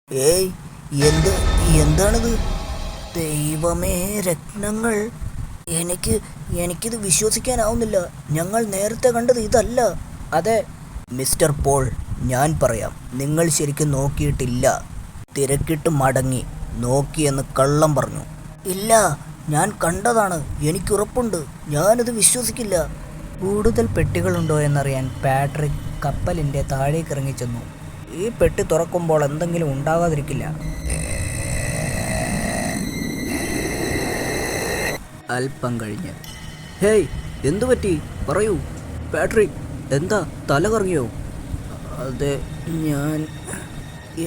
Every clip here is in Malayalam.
ഏയ് എന്ത് എന്താണിത്? ദൈവമേ, രത്നങ്ങൾ! എനിക്ക് എനിക്കിത് വിശ്വസിക്കാനാവുന്നില്ല. ഞങ്ങൾ നേരത്തെ കണ്ടത് ഇതല്ല. അതെ മിസ്റ്റർ പോൾ, ഞാൻ പറയാം, നിങ്ങൾ ശരിക്കും നോക്കിയിട്ടില്ല. തിരക്കിട്ട് മടങ്ങി. നോക്കിയെന്ന് കള്ളം പറഞ്ഞു. ഇല്ല, ഞാൻ കണ്ടതാണ്. എനിക്കുറപ്പുണ്ട്. ഞാനിത് വിശ്വസിക്കില്ല. കൂടുതൽ പെട്ടികളുണ്ടോ എന്നറിയാൻ പാട്രിക് കപ്പലിൻ്റെ താഴേക്കിറങ്ങി ചെന്നു. ഈ പെട്ടി തുറക്കുമ്പോൾ എന്തെങ്കിലും ഉണ്ടാകാതിരിക്കില്ല. അല്പം കഴിഞ്ഞ്, ഹേയ്, എന്തുപറ്റി? പറയൂ പാട്രിക്. എന്താ, തല കറങ്ങിയോ? അതെ,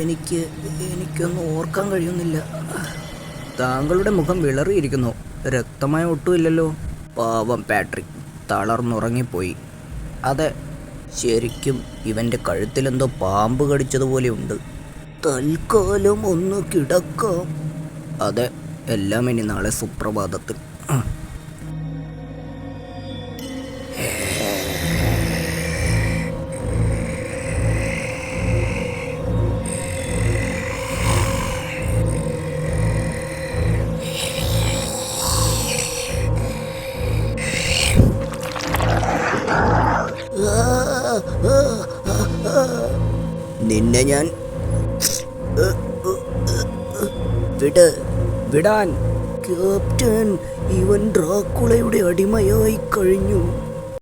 എനിക്കൊന്നും ഓർക്കാൻ കഴിയുന്നില്ല. താങ്കളുടെ മുഖം വിളറിയിരിക്കുന്നു. രക്തമായ ഒട്ടുമില്ലല്ലോ. പാവം പാട്രിക് തളർന്നുറങ്ങിപ്പോയി. അതെ, ശരിക്കും ഇവൻ്റെ കഴുത്തിലെന്തോ പാമ്പ് കടിച്ചതുപോലെയുണ്ട്. തൽക്കാലം ഒന്ന് കിടക്കാം. അതെ, എല്ലാം ഇനി നാളെ സുപ്രഭാതത്തിൽ. നിന്നെ ഞാൻ വിടാൻ. ക്യാപ്റ്റൻ, ഇവൻ ഡ്രാക്കുളയുടെ അടിമയായി കഴിഞ്ഞു.